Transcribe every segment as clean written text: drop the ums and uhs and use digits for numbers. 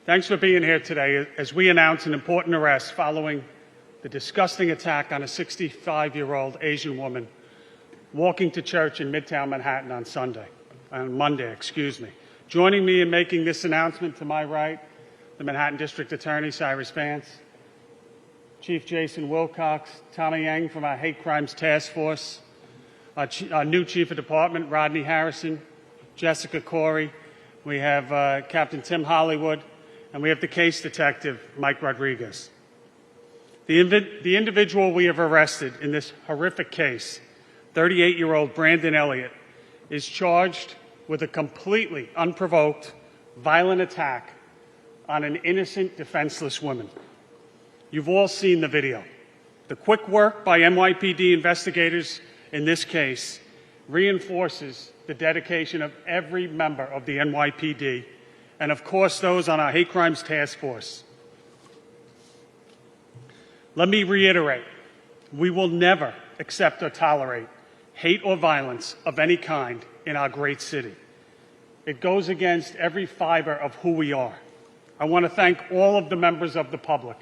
Thanks for being here today as we announce an important arrest following the disgusting attack on a 65-year-old Asian woman walking to church in Midtown Manhattan on Monday. Joining me in making this announcement to my right, the Manhattan District Attorney, Cyrus Vance, Chief Jason Wilcox, Tommy Yang from our Hate Crimes Task Force, our new Chief of Department, Rodney Harrison, Jessica Corey, we have Captain Tim Hollywood, and we have the case detective, Mike Rodriguez. The individual we have arrested in this horrific case, 38-year-old Brandon Elliott, is charged with a completely unprovoked, violent attack on an innocent, defenseless woman. You've all seen the video. The quick work by NYPD investigators in this case reinforces the dedication of every member of the NYPD and, of course, those on our Hate Crimes Task Force. Let me reiterate, we will never accept or tolerate hate or violence of any kind in our great city. It goes against every fiber of who we are. I want to thank all of the members of the public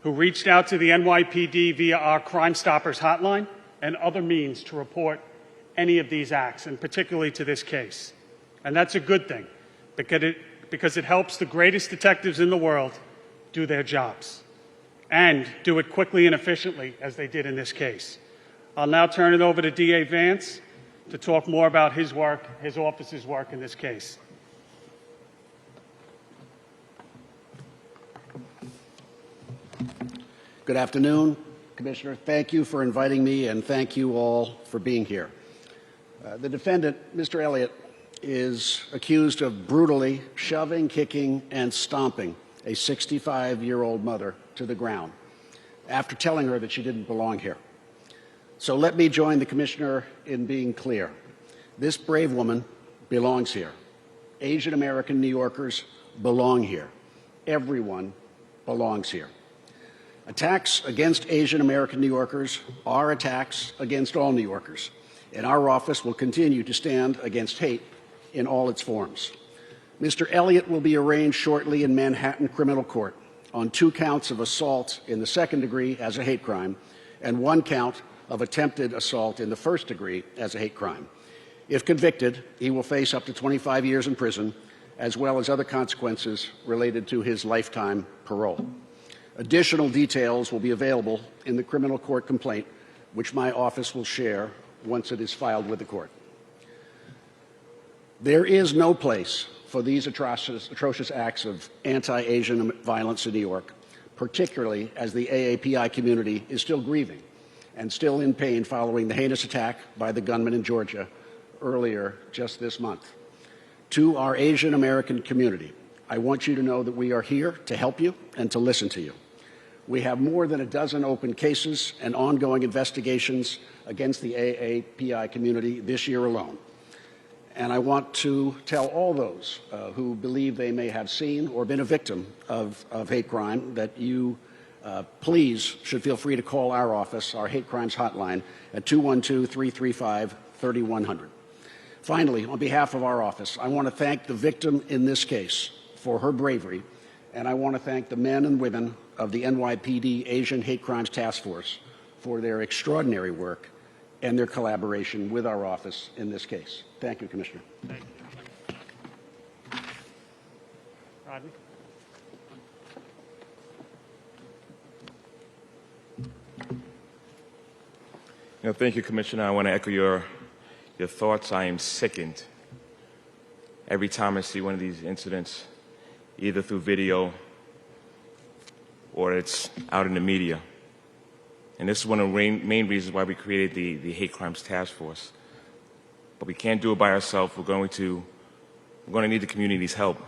who reached out to the NYPD via our Crime Stoppers hotline and other means to report any of these acts, and particularly to this case. And that's a good thing, because it helps the greatest detectives in the world do their jobs, and do it quickly and efficiently, as they did in this case. I'll now turn it over to DA Vance to talk more about his work, his office's work in this case. Good afternoon, Commissioner. Thank you for inviting me, and thank you all for being here. The defendant, Mr. Elliott, is accused of brutally shoving, kicking, and stomping a 65-year-old mother to the ground after telling her that she didn't belong here. So let me join the Commissioner in being clear. This brave woman belongs here. Asian American New Yorkers belong here. Everyone belongs here. Attacks against Asian American New Yorkers are attacks against all New Yorkers, and our office will continue to stand against hate in all its forms. Mr. Elliott will be arraigned shortly in Manhattan Criminal Court on 2 counts of assault in the 2nd degree as a hate crime and 1 count of attempted assault in the 1st degree as a hate crime. If convicted, he will face up to 25 years in prison, as well as other consequences related to his lifetime parole. Additional details will be available in the criminal court complaint, which my office will share once it is filed with the court. There is no place for these atrocious acts of anti-Asian violence in New York, particularly as the AAPI community is still grieving and still in pain following the heinous attack by the gunman in Georgia earlier just this month. To our Asian American community, I want you to know that we are here to help you and to listen to you. We have more than a dozen open cases and ongoing investigations against the AAPI community this year alone. And I want to tell all those who believe they may have seen or been a victim of hate crime that you please should feel free to call our office, our hate crimes hotline, at 212-335-3100. Finally, on behalf of our office, I want to thank the victim in this case for her bravery, and I want to thank the men and women of the NYPD Asian Hate Crimes Task Force for their extraordinary work and their collaboration with our office in this case. Thank you, Commissioner. Thank you. Rodney? Thank you, Commissioner. I want to echo your thoughts. I am sickened every time I see one of these incidents, either through video or it's out in the media. And this is one of the main reasons why we created the Hate Crimes Task Force. But we can't do it by ourselves. We're going to need the community's help.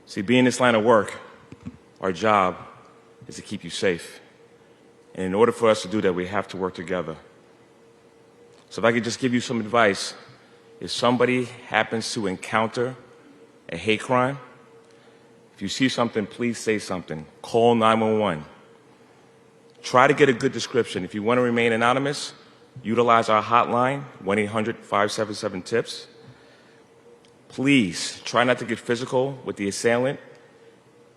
See, being in this line of work, our job is to keep you safe. And in order for us to do that, we have to work together. So if I could just give you some advice, if somebody happens to encounter a hate crime, if you see something, please say something. Call 911. Try to get a good description. If you want to remain anonymous, utilize our hotline, 1-800-577-TIPS. Please try not to get physical with the assailant.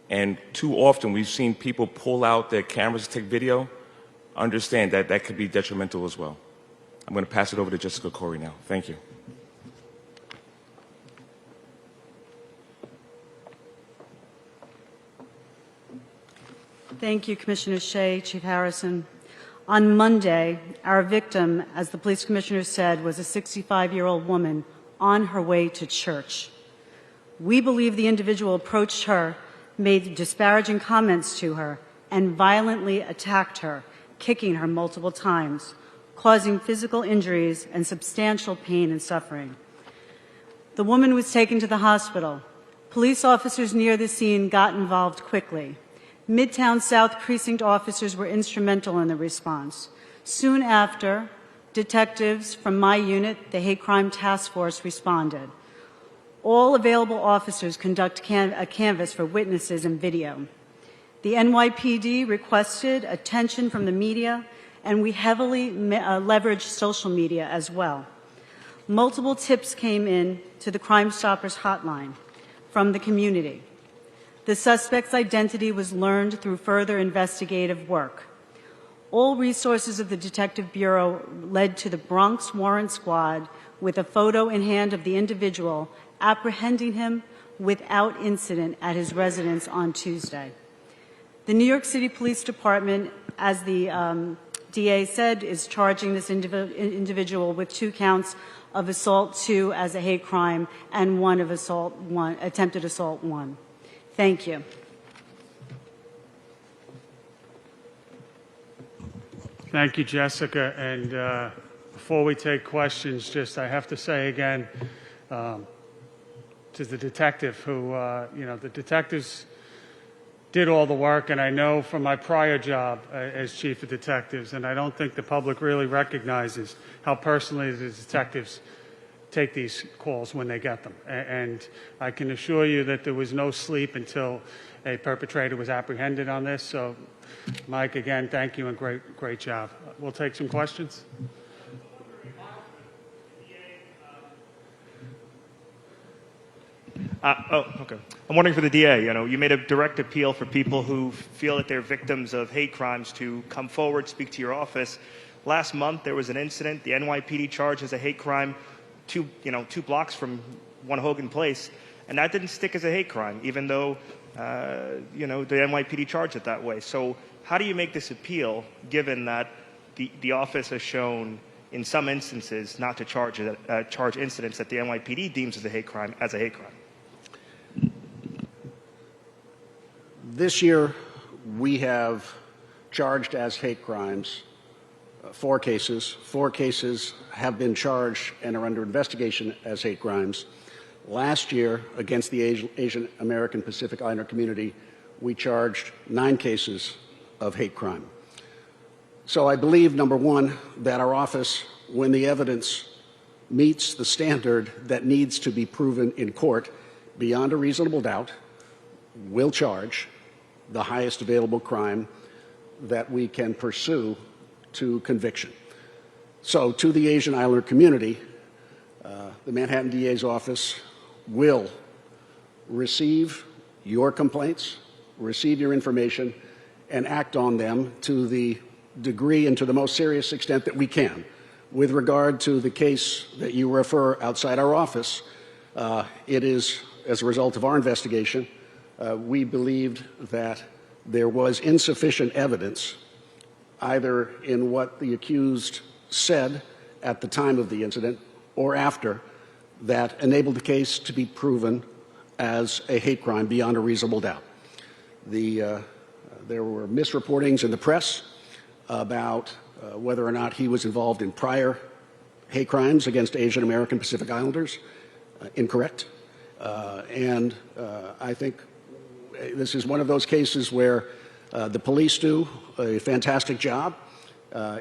And too often we've seen people pull out their cameras to take video. Understand that that could be detrimental as well. I'm going to pass it over to Jessica Corey now. Thank you. Thank you, Commissioner Shea, Chief Harrison. On Monday, our victim, as the police commissioner said, was a 65-year-old woman on her way to church. We believe the individual approached her, made disparaging comments to her, and violently attacked her, kicking her multiple times, causing physical injuries and substantial pain and suffering. The woman was taken to the hospital. Police officers near the scene got involved quickly. Midtown South Precinct officers were instrumental in the response. Soon after, detectives from my unit, the Hate Crime Task Force, responded. All available officers conduct a canvass for witnesses and video. The NYPD requested attention from the media, and we heavily leveraged social media as well. Multiple tips came in to the Crime Stoppers hotline from the community. The suspect's identity was learned through further investigative work. All resources of the Detective Bureau led to the Bronx Warrant Squad with a photo in hand of the individual apprehending him without incident at his residence on Tuesday. The New York City Police Department, as the DA said, is charging this individual with 2 counts of assault 2 as a hate crime and 1 of attempted assault 1. Thank you. Thank you, Jessica. And before we take questions, I have to say again to the detective who, the detectives did all the work, and I know from my prior job as chief of detectives, and I don't think the public really recognizes how personally the detectives take these calls when they get them. And I can assure you that there was no sleep until a perpetrator was apprehended on this. So, Mike, again, thank you and great job. We'll take some questions. Okay. I'm wondering for the DA, you made a direct appeal for people who feel that they're victims of hate crimes to come forward, speak to your office. Last month, there was an incident. The NYPD charged as a hate crime 2 blocks from 1 Hogan Place, and that didn't stick as a hate crime, even though, the NYPD charged it that way. So how do you make this appeal, given that the office has shown in some instances not to charge incidents that the NYPD deems as a hate crime? This year, we have charged as hate crimes 4 cases. 4 cases have been charged and are under investigation as hate crimes. Last year, against the Asian American Pacific Islander community, we charged 9 cases of hate crime. So I believe, number one, that our office, when the evidence meets the standard that needs to be proven in court beyond a reasonable doubt, will charge the highest available crime that we can pursue to conviction. So to the Asian Islander community, the Manhattan DA's office will receive your complaints, receive your information, and act on them to the degree and to the most serious extent that we can. With regard to the case that you refer outside our office, it is, as a result of our investigation, we believed that there was insufficient evidence either in what the accused said at the time of the incident or after that enabled the case to be proven as a hate crime beyond a reasonable doubt. There were misreportings in the press about whether or not he was involved in prior hate crimes against Asian American Pacific Islanders. Incorrect. And I think this is one of those cases where the police do a fantastic job.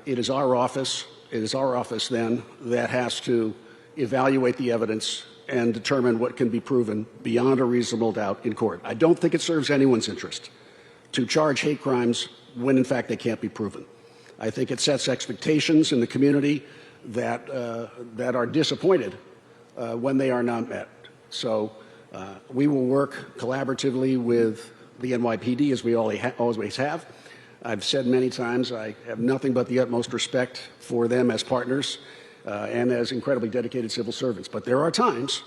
It is our office then that has to evaluate the evidence and determine what can be proven beyond a reasonable doubt in court. I don't think it serves anyone's interest to charge hate crimes when in fact they can't be proven. I think it sets expectations in the community that are disappointed when they are not met. So we will work collaboratively with the NYPD as we always have. I've said many times I have nothing but the utmost respect for them as partners and as incredibly dedicated civil servants. But there are times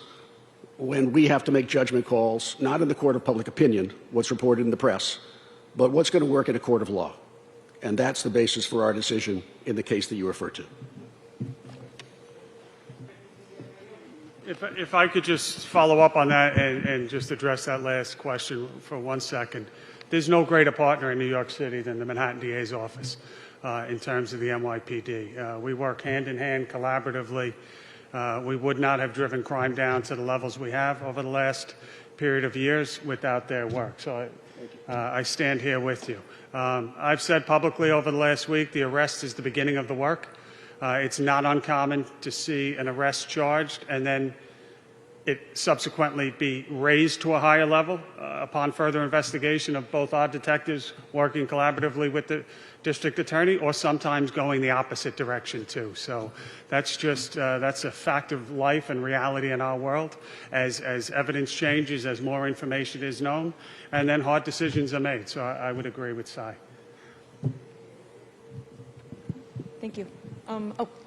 when we have to make judgment calls, not in the court of public opinion, what's reported in the press, but what's going to work in a court of law. And that's the basis for our decision in the case that you refer to. If I could just follow up on that and just address that last question for 1 second. There's no greater partner in New York City than the Manhattan DA's office in terms of the NYPD. We work hand in hand collaboratively. We would not have driven crime down to the levels we have over the last period of years without their work. So I stand here with you. I've said publicly over the last week the arrest is the beginning of the work. It's not uncommon to see an arrest charged and then it subsequently be raised to a higher level upon further investigation of both our detectives working collaboratively with the district attorney, or sometimes going the opposite direction too. So that's just that's a fact of life and reality in our world. As evidence changes, as more information is known, and then hard decisions are made. So I would agree with Cy. Thank you.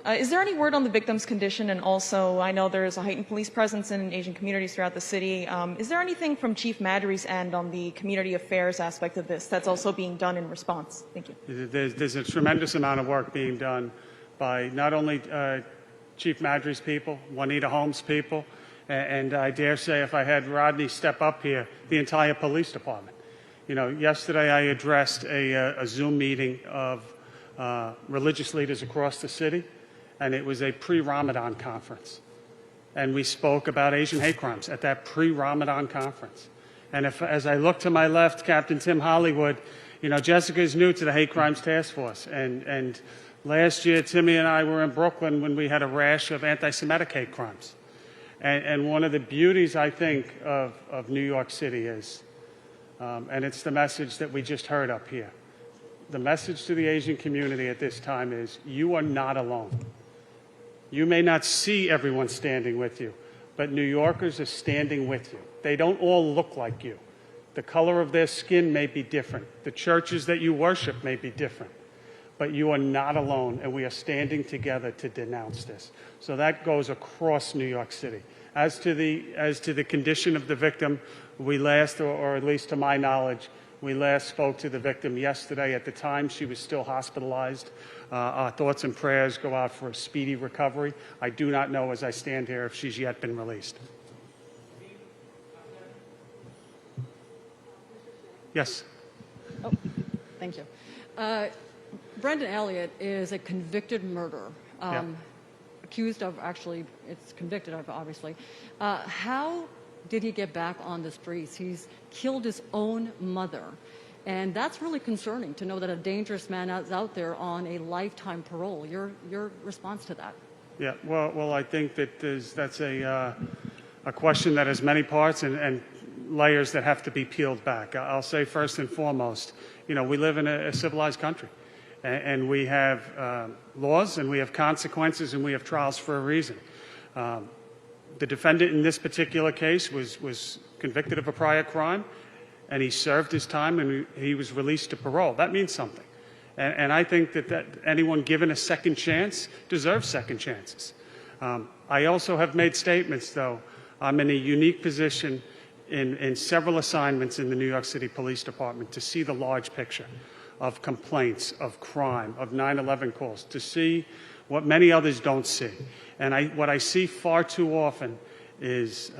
Is there any word on the victim's condition? And also, I know there is a heightened police presence in Asian communities throughout the city. Is there anything from Chief Madry's end on the community affairs aspect of this that's also being done in response? Thank you. There's a tremendous amount of work being done by not only Chief Madry's people, Juanita Holmes' people, and I dare say if I had Rodney step up here, the entire police department. You know, yesterday I addressed a Zoom meeting of religious leaders across the city, and it was a pre-Ramadan conference. And we spoke about Asian hate crimes at that pre-Ramadan conference. And as I look to my left, Captain Tim Hollywood, you know, Jessica is new to the Hate Crimes Task Force. And last year, Timmy and I were in Brooklyn when we had a rash of anti-Semitic hate crimes. And one of the beauties, I think, of New York City is, and it's the message that we just heard up here, the message to the Asian community at this time is you are not alone. You may not see everyone standing with you, but New Yorkers are standing with you. They don't all look like you. The color of their skin may be different. The churches that you worship may be different. But you are not alone, and we are standing together to denounce this. So that goes across New York City. As to the condition of the victim, we last, or at least to my knowledge, we last spoke to the victim yesterday. At the time, she was still hospitalized. Our thoughts and prayers go out for a speedy recovery. I do not know, as I stand here, if she's yet been released. Yes. Oh, thank you. Brendan Elliott is a convicted murderer. Accused of, actually, it's convicted of, obviously. How did he get back on the streets? He's killed his own mother. And that's really concerning to know that a dangerous man is out there on a lifetime parole. Your response to that? Yeah, well, I think that that's a question that has many parts and layers that have to be peeled back. I'll say first and foremost, you know, we live in a civilized country. And we have laws, and we have consequences, and we have trials for a reason. The defendant in this particular case was convicted of a prior crime, and he served his time, and he was released to parole. That means something. And I think that anyone given a second chance deserves second chances. I also have made statements, though. I'm in a unique position in several assignments in the New York City Police Department to see the large picture of complaints, of crime, of 9/11 calls, to see what many others don't see. And what I see far too often is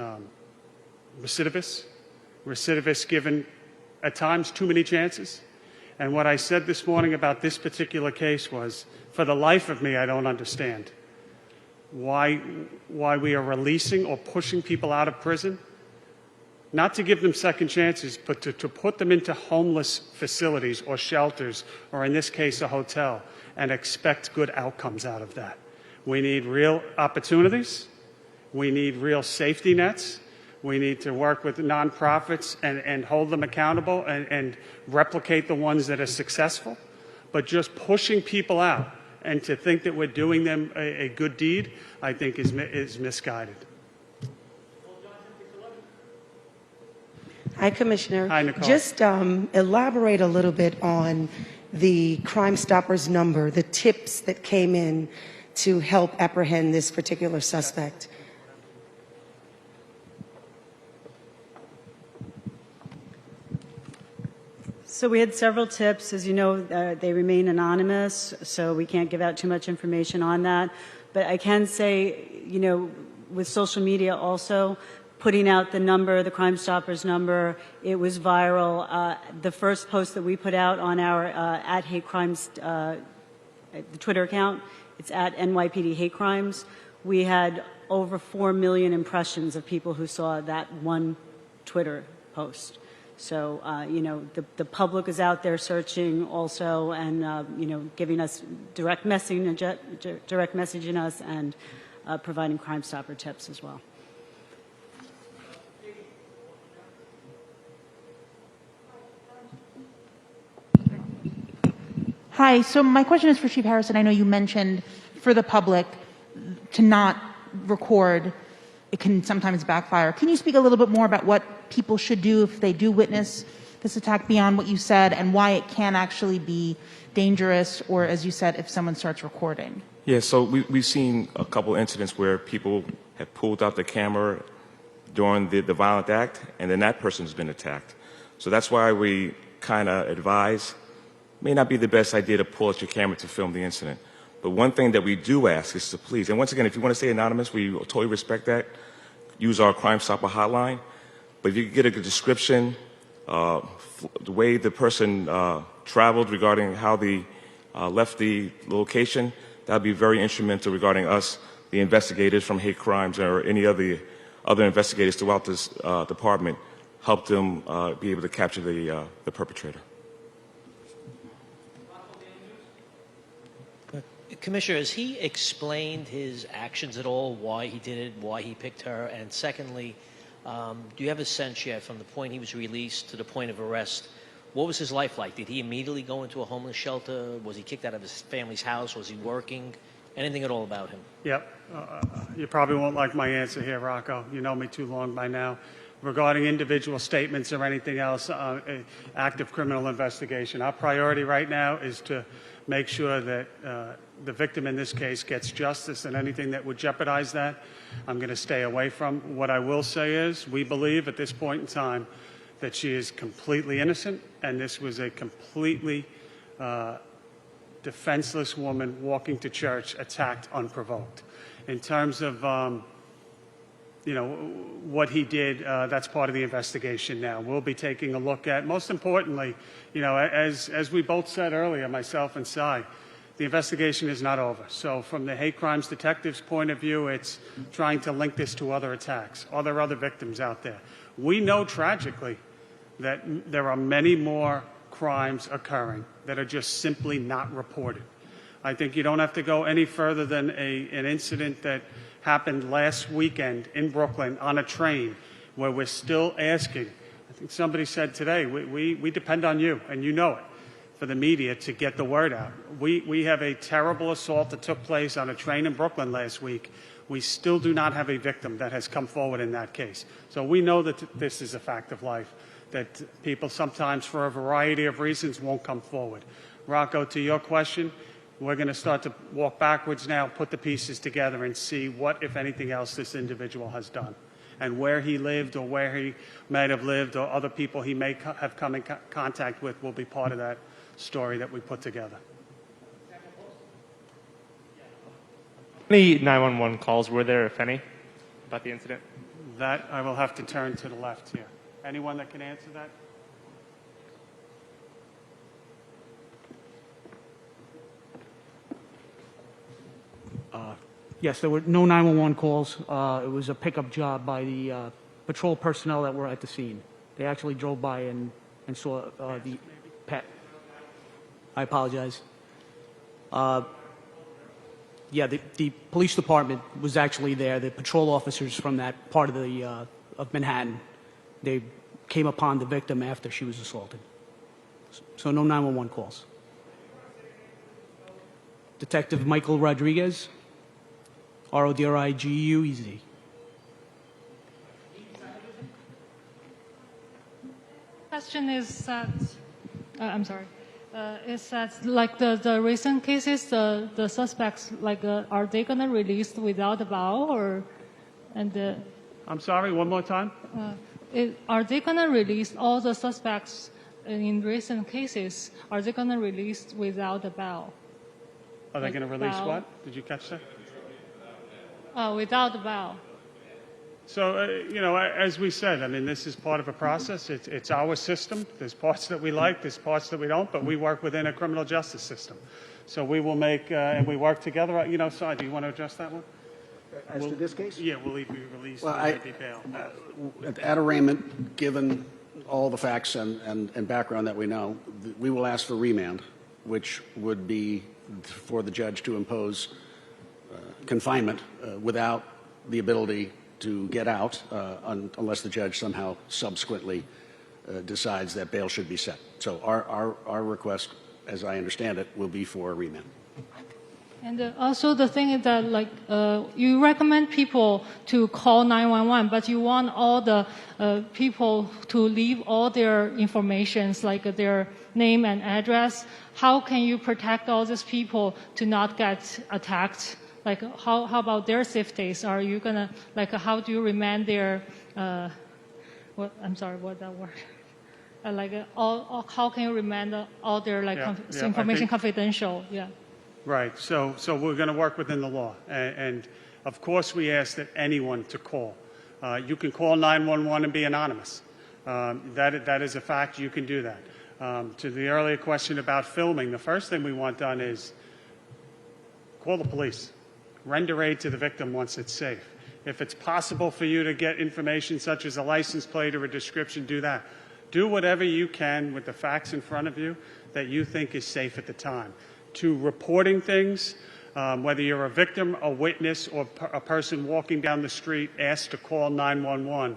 recidivists given, at times, too many chances. And what I said this morning about this particular case was, for the life of me, I don't understand why we are releasing or pushing people out of prison, not to give them second chances, but to put them into homeless facilities or shelters, or in this case, a hotel, and expect good outcomes out of that. We need real opportunities. We need real safety nets. We need to work with nonprofits and hold them accountable and replicate the ones that are successful. But just pushing people out and to think that we're doing them a good deed, I think is misguided. Hi, Commissioner. Hi, Nicole. Just elaborate a little bit on the Crime Stoppers number, the tips that came in to help apprehend this particular suspect. So we had several tips. As you know, they remain anonymous, so we can't give out too much information on that. But I can say, you know, with social media also, putting out the number, the Crime Stoppers number, it was viral. The first post that we put out on our at Hate Crimes, the Twitter account, it's at NYPD Hate Crimes. We had over 4 million impressions of people who saw that one Twitter post. So, you know, the public is out there searching also and, you know, giving us direct messaging us and providing Crime Stopper tips as well. Hi, so my question is for Chief Harrison. I know you mentioned for the public to not record. It can sometimes backfire. Can you speak a little bit more about what people should do if they do witness this attack beyond what you said and why it can actually be dangerous or, as you said, if someone starts recording? Yeah, so we've seen a couple incidents where people have pulled out the camera during the violent act, and then that person's been attacked. So that's why we kind of advise, may not be the best idea to pull out your camera to film the incident. But one thing that we do ask is to please, and once again, if you want to stay anonymous, we totally respect that. Use our Crime Stopper hotline. But if you get a good description, the way the person traveled regarding how they left the location, that would be very instrumental regarding us, the investigators from hate crimes or any other investigators throughout this department, help them be able to capture the perpetrator. Commissioner, has he explained his actions at all, why he did it, why he picked her? And secondly, do you have a sense yet from the point he was released to the point of arrest, what was his life like? Did he immediately go into a homeless shelter? Was he kicked out of his family's house? Was he working? Anything at all about him? Yep. You probably won't like my answer here, Rocco. You know me too long by now. Regarding individual statements or anything else, active criminal investigation. Our priority right now is to make sure that the victim in this case gets justice, and anything that would jeopardize that, I'm going to stay away from. What I will say is we believe at this point in time that she is completely innocent, and this was a completely defenseless woman walking to church, attacked unprovoked. In terms of you know, what he did, that's part of the investigation now. We'll be taking a look at, most importantly, you know, as we both said earlier, myself and Cy, the investigation is not over. So from the hate crimes detective's point of view, it's trying to link this to other attacks. Are there other victims out there? We know tragically that there are many more crimes occurring that are just simply not reported. I think you don't have to go any further than an incident that happened last weekend in Brooklyn on a train where we're still asking. I think somebody said today, we depend on you, and you know it, for the media to get the word out. We have a terrible assault that took place on a train in Brooklyn last week. We still do not have a victim that has come forward in that case. So we know that this is a fact of life, that people sometimes, for a variety of reasons, won't come forward. Rocco, to your question, we're going to start to walk backwards now, put the pieces together, and see what, if anything else, this individual has done. And where he lived or where he might have lived or other people he may have come in contact with will be part of that story that we put together. How many 911 calls were there, if any, about the incident? That I will have to turn to the left here. Anyone that can answer that? Yes, there were no 911 calls. It was a pickup job by the patrol personnel that were at the scene. They actually drove by and saw the pet. I apologize. Yeah, the police department was actually there. The patrol officers from that part of Manhattan, they came upon the victim after she was assaulted. So no 911 calls. Detective Michael Rodriguez, R-O-D-R-I-G-U-E-Z. question is that, I'm sorry, is that like the recent cases, the suspects, like, are they going to release without a bail or, I'm sorry, one more time? are they going to release all the suspects in recent cases? Are they going to release without a bail? Are they Like going to release bail? what? Did you catch that? Without a bail. So, as we said, I mean, this is part of a process. It's our system. There's parts that we like, there's parts that we don't, but we work within a criminal justice system. So we will make, and we work together. Si, do you want to address that one? As to this case? Yeah, will he be released? Well, Will he be bailed? At arraignment, given all the facts and background that we know, we will ask for remand, which would be for the judge to impose confinement without the ability to get out unless the judge somehow subsequently decides that bail should be set. So our request, as I understand it, will be for a remand. And also the thing is that, like, you recommend people to call 911, but you want all the people to leave all their informations, like their name and address. How can you protect all these people to not get attacked? Like, how about their safeties? Are you gonna, like, how do you remand their, I'm sorry, what that word? How can you remand all their, like, information confidential? Yeah. Right. So we're going to work within the law. And of course, we ask that anyone to call. You can call 911 and be anonymous. That is a fact. You can do that. To the earlier question about filming, the first thing we want done is call the police. Render aid to the victim once it's safe. If it's possible for you to get information such as a license plate or a description, do that. Do whatever you can with the facts in front of you that you think is safe at the time. To reporting things, whether you're a victim, a witness, or a person walking down the street asked to call 911,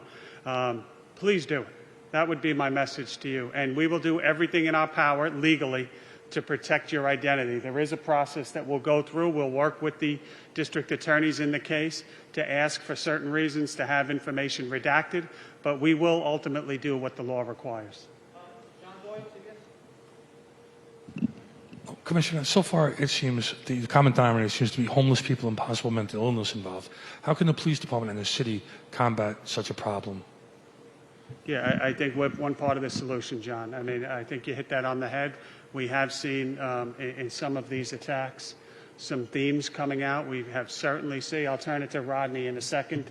please do it. That would be my message to you. And we will do everything in our power legally to protect your identity. There is a process that we'll go through. We'll work with the district attorneys in the case to ask for certain reasons to have information redacted, but we will ultimately do what the law requires. Commissioner, so far it seems the common denominator seems to be homeless people and possible mental illness involved. How can the police department and the city combat such a problem? Yeah, I think we're one part of the solution, John. I mean, I think you hit that on the head. We have seen in some of these attacks some themes coming out. We have certainly seen, I'll turn it to Rodney in a second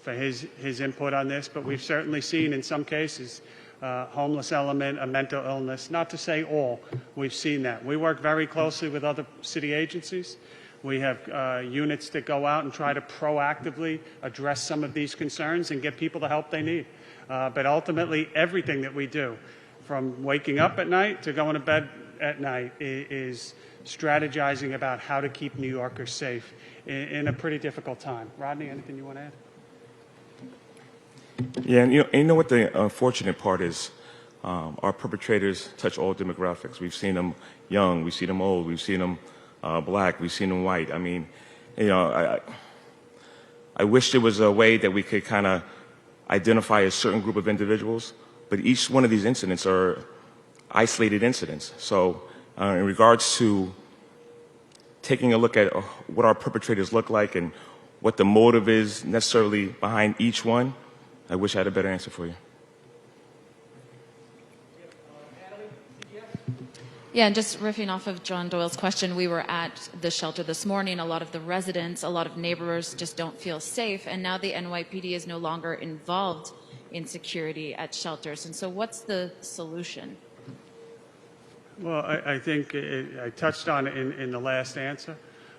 for his input on this, but we've certainly seen in some cases homeless element, a mental illness, not to say all. We've seen that. We work very closely with other city agencies. We have units that go out and try to proactively address some of these concerns and get people the help they need. But ultimately, everything that we do, from waking up at night to going to bed at night, is strategizing about how to keep New Yorkers safe in a pretty difficult time. Rodney, anything you want to add? Yeah, and you know what the unfortunate part is? Our perpetrators touch all demographics. We've seen them young, we've seen them old, we've seen them black, we've seen them white. I mean, I wish there was a way that we could kind of identify a certain group of individuals, but each one of these incidents are isolated incidents. So in regards to taking a look at what our perpetrators look like and what the motive is necessarily behind each one, I wish I had a better answer for you. Yeah, and just riffing off of John Doyle's question, we were at the shelter this morning. A lot of the residents, a lot of neighbors just don't feel safe, and now the NYPD is no longer involved in security at shelters. And so what's the solution? Well, I think I touched on it in the last answer.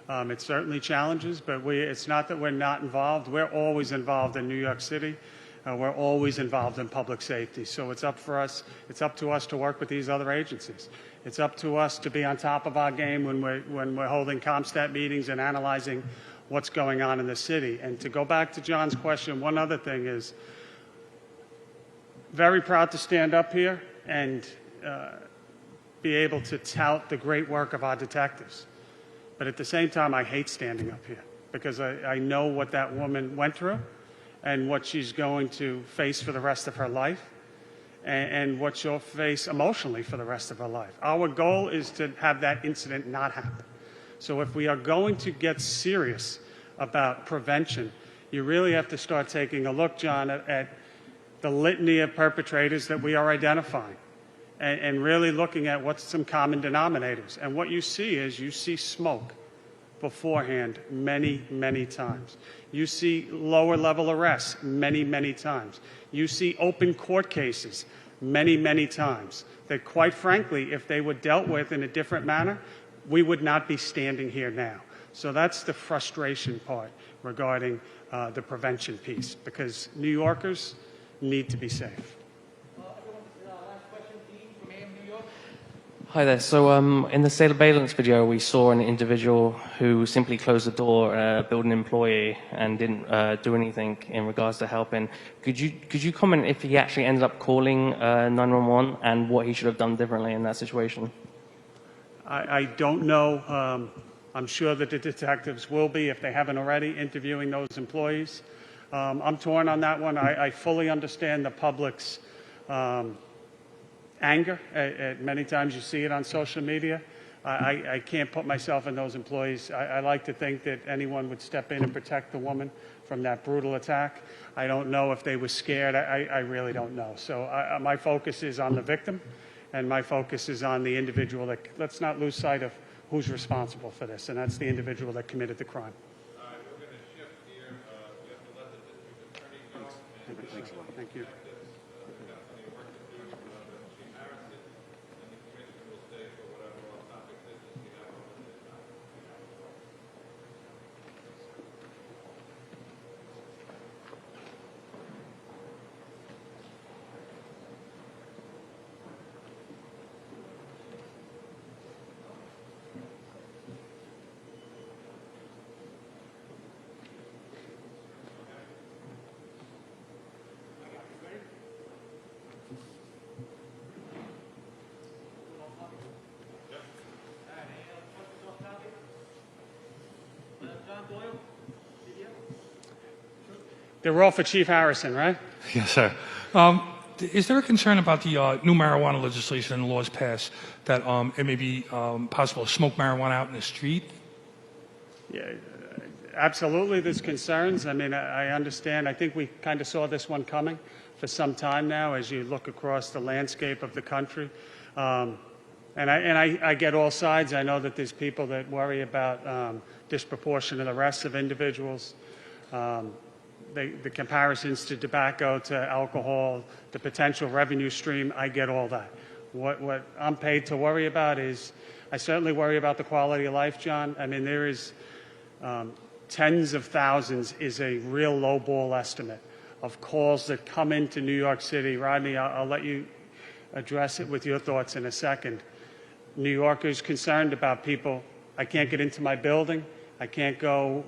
It certainly challenges, but it's not that we're not involved. We're always involved in New York City. We're always involved in public safety. So it's up to us to work with these other agencies. It's up to us to be on top of our game when we're holding ComStat meetings and analyzing what's going on in the city. And to go back to John's question, one other thing is, very proud to stand up here and be able to tout the great work of our detectives. But at the same time, I hate standing up here because I know what that woman went through and what she's going to face for the rest of her life. and what she'll face emotionally for the rest of her life. Our goal is to have that incident not happen. So if we are going to get serious about prevention, you really have to start taking a look, John, at the litany of perpetrators that we are identifying and really looking at what's some common denominators. And what you see is you see smoke beforehand many, many times. You see lower level arrests many, many times. You see open court cases many, many times that, quite frankly, if they were dealt with in a different manner, we would not be standing here now. So that's the frustration part regarding the prevention piece, because New Yorkers need to be safe. Hi there. So in the surveillance video, we saw an individual who simply closed the door, a building employee, and didn't do anything in regards to helping. Could you comment if he actually ended up calling 911 and what he should have done differently in that situation? I don't know. I'm sure that the detectives will be, if they haven't already, interviewing those employees. I'm torn on that one. I fully understand the public's anger. Many times you see it on social media. I can't put myself in those employees. I like to think that anyone would step in and protect the woman from that brutal attack. I don't know if they were scared. I really don't know. So my focus is on the victim, and my focus is on the individual. Let's not lose sight of who's responsible for this, and that's the individual that committed the crime. All right, we're going to shift here. We have to let the district attorney go. Thanks a lot. Thank you. They're all for Chief Harrison, right? Yes, sir. Is there a concern about the new marijuana legislation and laws passed that it may be possible to smoke marijuana out in the street? Yeah, absolutely, there's concerns. I mean, I understand. I think we kind of saw this one coming for some time now as you look across the landscape of the country. And I get all sides. I know that there's people that worry about disproportionate arrests of individuals. The comparisons to tobacco, to alcohol, the potential revenue stream, I get all that. What I'm paid to worry about is, I certainly worry about the quality of life, John. I mean, there is tens of thousands is a real lowball estimate of calls that come into New York City. Rodney, I'll let you address it with your thoughts in a second. New Yorkers concerned about people, I can't get into my building, I can't go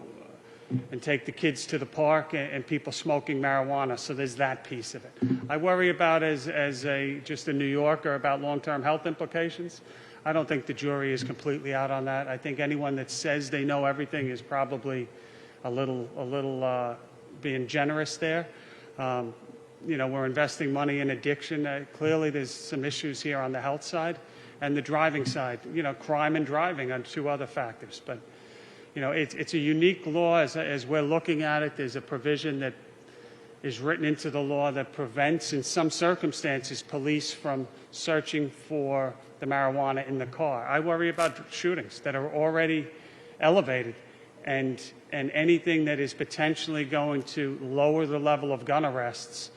and take the kids to the park, and people smoking marijuana. So there's that piece of it. I worry about just a New Yorker about long-term health implications. I don't think the jury is completely out on that. I think anyone that says they know everything is probably a little being generous there. You know, we're investing money in addiction. Clearly there's some issues here on the health side and the driving side. You know, crime and driving are two other factors. But you know, it's a unique law as we're looking at it. There's a provision that is written into the law that prevents, in some circumstances, police from searching for the marijuana in the car. I worry about shootings that are already elevated, and anything that is potentially going to lower the level of gun arrests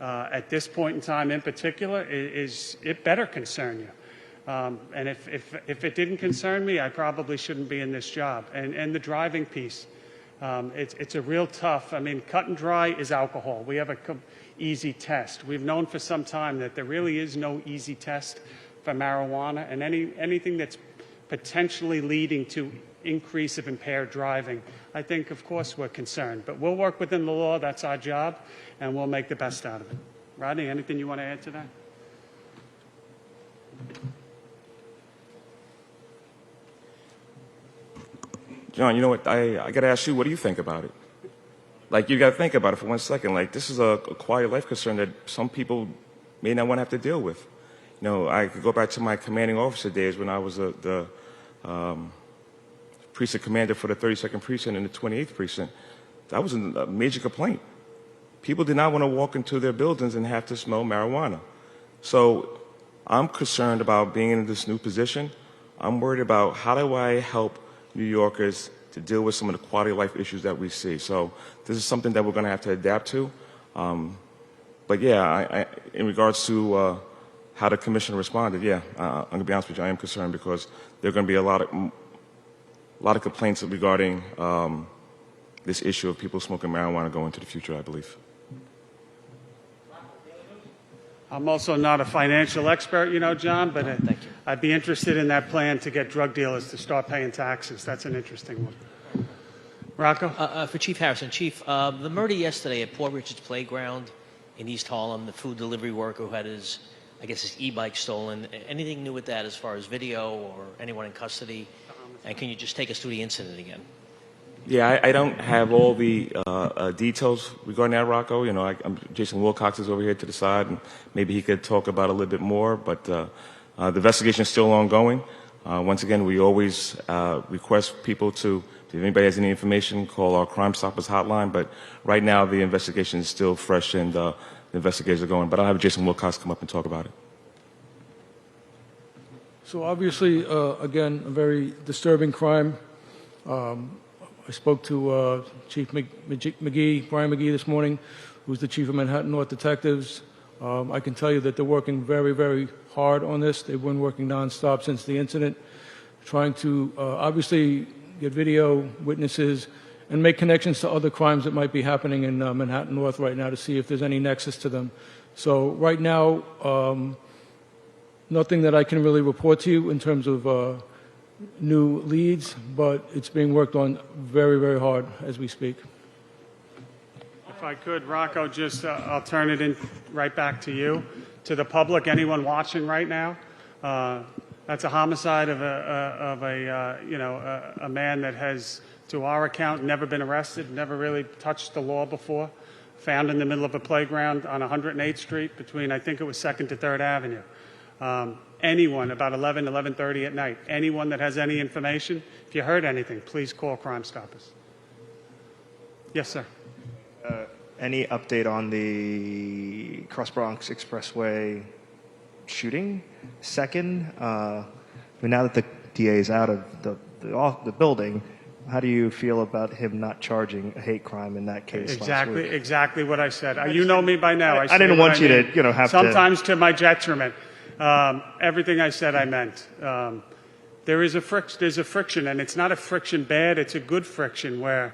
at this point in time in particular, it better concern you. And if it didn't concern me, I probably shouldn't be in this job. And the driving piece, it's a real tough. I mean, cut and dry is alcohol. We have a easy test. We've known for some time that there really is no easy test for marijuana, and anything that's potentially leading to increase of impaired driving, I think, of course, we're concerned. But we'll work within the law. That's our job, and we'll make the best out of it. Rodney, anything you want to add to that? John, you know what? I got to ask you, what do you think about it? Like, you got to think about it for 1 second. Like, this is a quality of life concern that some people may not want to have to deal with. You know, I could go back to my commanding officer days when I was the precinct commander for the 32nd precinct and the 28th precinct. That was a major complaint. People did not want to walk into their buildings and have to smell marijuana. So I'm concerned about being in this new position. I'm worried about how do I help New Yorkers to deal with some of the quality of life issues that we see. So this is something that we're going to have to adapt to. But yeah, in regards to how the commissioner responded, yeah, I'm going to be honest with you, I am concerned because there are going to be a lot of complaints regarding this issue of people smoking marijuana going into the future, I believe. I'm also not a financial expert, you know, John, but I'd be interested in that plan to get drug dealers to start paying taxes. That's an interesting one. Rocco? For Chief Harrison. Chief, the murder yesterday at Port Richards Playground in East Harlem, the food delivery worker who had his e-bike stolen, anything new with that as far as video or anyone in custody? And can you just take us through the incident again? Yeah, I don't have all the details regarding that, Rocco. You know, Jason Wilcox is over here to the side, and maybe he could talk about it a little bit more. But the investigation is still ongoing. Once again, we always request people to, if anybody has any information, call our Crime Stoppers hotline. But right now, the investigation is still fresh, and the investigators are going. But I'll have Jason Wilcox come up and talk about it. So obviously, again, a very disturbing crime. I spoke to Chief McGee, Brian McGee this morning, who's the Chief of Manhattan North Detectives. I can tell you that they're working very, very hard on this. They've been working nonstop since the incident, trying to obviously get video, witnesses, and make connections to other crimes that might be happening in Manhattan North right now to see if there's any nexus to them. So right now, nothing that I can really report to you in terms of new leads, but it's being worked on very, very hard as we speak. If I could, Rocco, just I'll turn it in right back to you, to the public, anyone watching right now. That's a homicide of a man that has, to our account, never been arrested, never really touched the law before, found in the middle of a playground on 108th Street between, I think it was 2nd to 3rd Avenue. Anyone, about 11:30 at night, anyone that has any information, if you heard anything, please call Crime Stoppers. Yes, sir. Any update on the Cross Bronx Expressway shooting? Second, now that the DA is out of the building, how do you feel about him not charging a hate crime in that case? Exactly what I said. You know me by now. I didn't want you to, have sometimes to my detriment. Everything I said, I meant. There's a friction, and it's not a friction bad. It's a good friction where,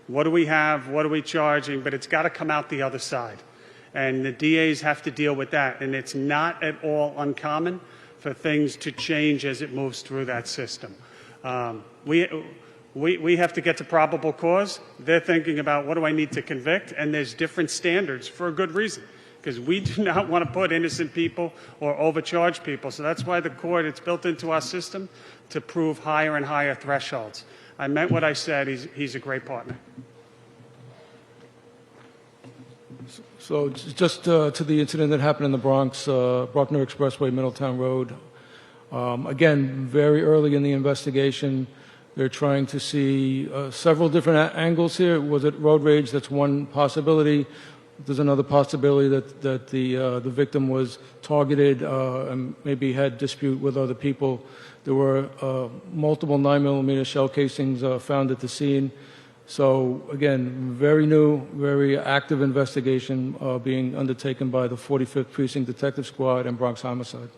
what do we have? What are we charging? But it's got to come out the other side, and the DAs have to deal with that. And it's not at all uncommon for things to change as it moves through that system. We have to get to probable cause. They're thinking about, what do I need to convict? And there's different standards for a good reason, because we do not want to put innocent people or overcharge people. So that's why the court, it's built into our system to prove higher and higher thresholds. I meant what I said. He's a great partner. So just to the incident that happened in the Bronx, Bruckner Expressway, Middletown Road. Again, very early in the investigation, they're trying to see several different angles here. Was it road rage? That's one possibility. There's another possibility that the victim was targeted and maybe had dispute with other people. There were multiple 9mm shell casings found at the scene. So again, very new, very active investigation being undertaken by the 45th Precinct Detective Squad and Bronx Homicide.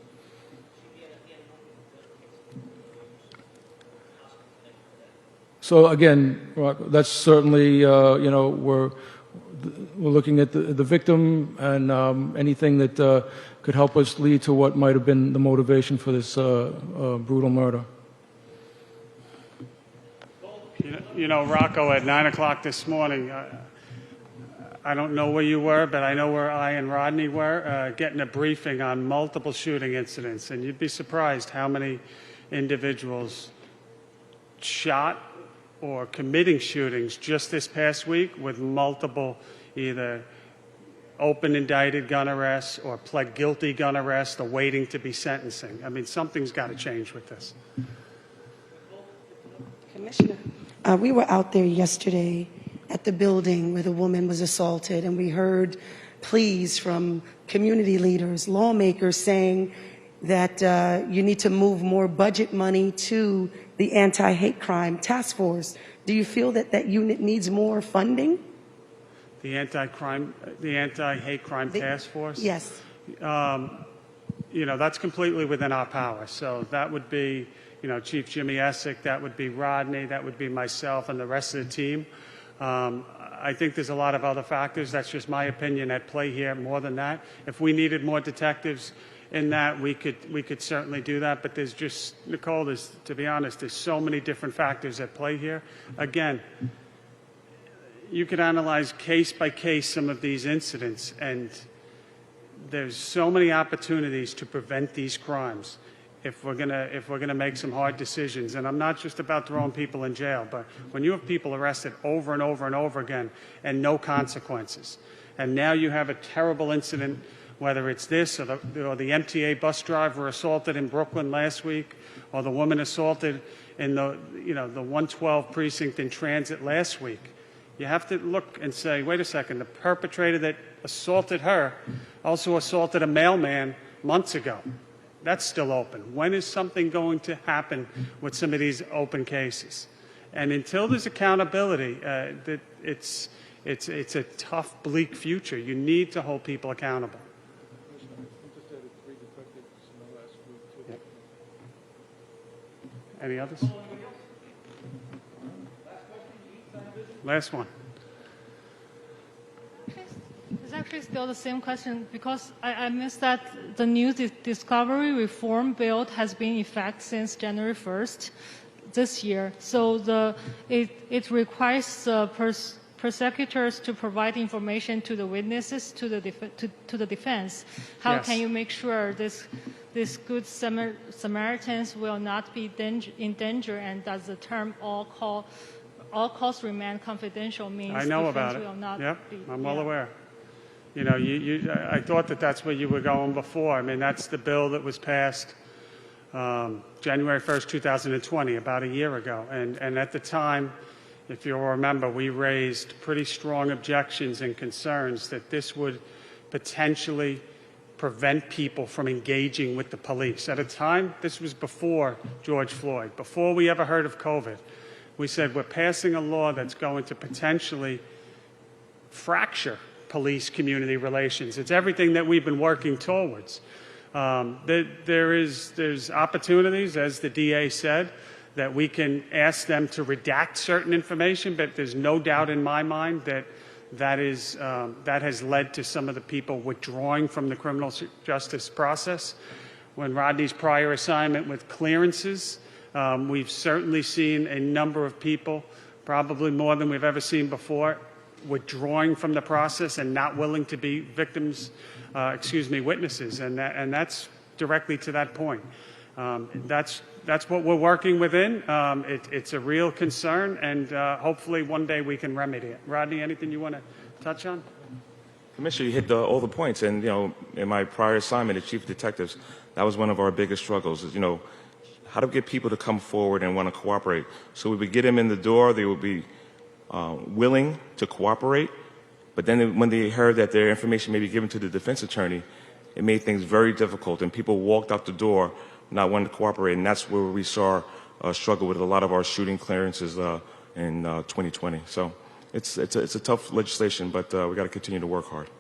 So again, that's certainly, we're looking at the victim and anything that could help us lead to what might have been the motivation for this brutal murder. Rocco, at 9 o'clock this morning, I don't know where you were, but I know where I and Rodney were, getting a briefing on multiple shooting incidents. And you'd be surprised how many individuals shot or committing shootings just this past week with multiple either open indicted gun arrests or pled guilty gun arrests or waiting to be sentencing. I mean, something's got to change with this. Commissioner, we were out there yesterday at the building where the woman was assaulted, and we heard pleas from community leaders, lawmakers saying that you need to move more budget money to the anti-hate crime task force. Do you feel that that unit needs more funding? The anti-hate crime task force? Yes. You know, that's completely within our power. So that would be, you know, Chief Jimmy Essick, that would be Rodney, that would be myself and the rest of the team. I think there's a lot of other factors. That's just my opinion at play here. More than that, if we needed more detectives in that, we could certainly do that. But there's just, Nicole, to be honest, there's so many different factors at play here. Again, you could analyze case by case some of these incidents, and there's so many opportunities to prevent these crimes if we're gonna make some hard decisions. And I'm not just about throwing people in jail, but when you have people arrested over and over and over again and no consequences, and now you have a terrible incident, whether it's this or the MTA bus driver assaulted in Brooklyn last week, or the woman assaulted in the 112 precinct in Transit last week. You have to look and say, wait a second, the perpetrator that assaulted her also assaulted a mailman months ago. That's still open. When is something going to happen with some of these open cases? And until there's accountability, it's a tough, bleak future. You need to hold people accountable. Yep. Any others? Last one. It's actually still the same question because I missed that the new discovery reform bill has been in effect since January 1st this year. So it requires prosecutors to provide information to the witnesses, to the defense. How Yes. can you make sure this good Samaritans will not be in danger, and does the term all calls remain confidential means I know defense about it. will not Yep, be. I'm well aware. You know, I thought that's where you were going before. I mean, that's the bill that was passed January 1st, 2020, about a year ago. And at the time, if you'll remember, we raised pretty strong objections and concerns that this would potentially prevent people from engaging with the police. At a time, this was before George Floyd, before we ever heard of COVID. We said we're passing a law that's going to potentially fracture police-community relations. It's everything that we've been working towards. There's opportunities, as the DA said, that we can ask them to redact certain information, but there's no doubt in my mind that has led to some of the people withdrawing from the criminal justice process. When Rodney's prior assignment with clearances, we've certainly seen a number of people, probably more than we've ever seen before, withdrawing from the process and not willing to be witnesses, and that's directly to that point. That's what we're working within. It's a real concern, and hopefully one day we can remedy it. Rodney, anything you want to touch on? Commissioner, you hit all the points, and in my prior assignment as chief of detectives, that was one of our biggest struggles. Is how to get people to come forward and want to cooperate. So we would get them in the door; they would be willing to cooperate, but then when they heard that their information may be given to the defense attorney, it made things very difficult, and people walked out the door not wanting to cooperate, and that's where we saw a struggle with a lot of our shooting clearances in 2020. So it's a tough legislation, but we got to continue to work hard.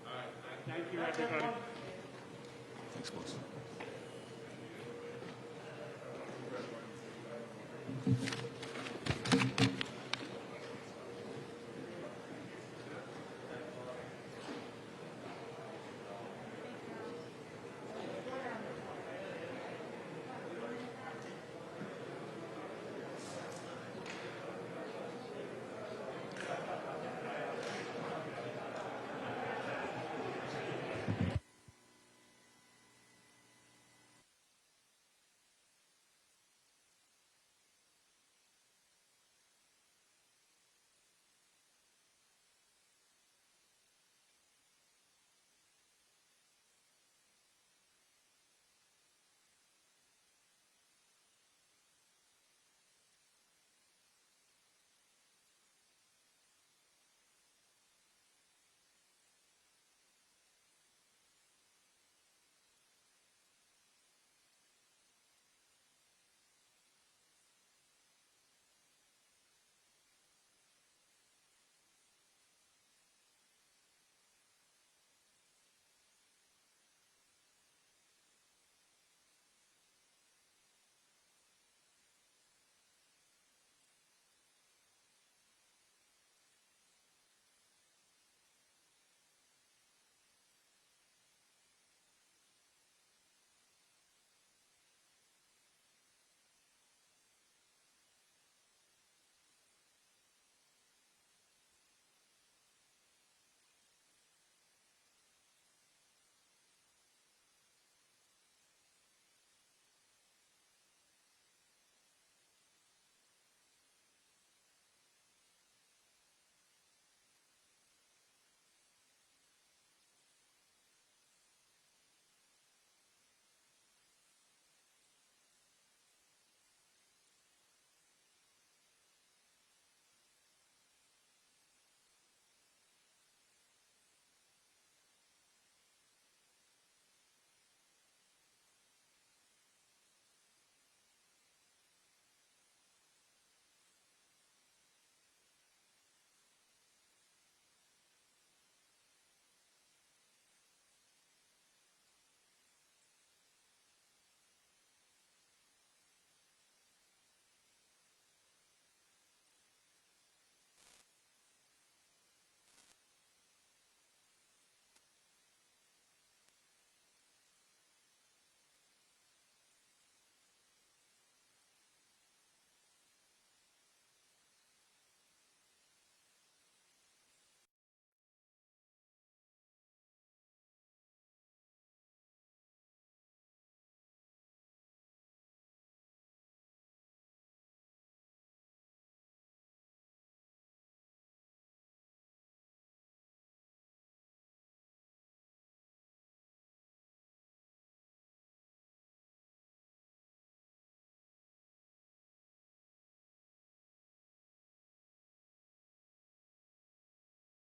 All right. Thank you, everybody. Thanks, boss.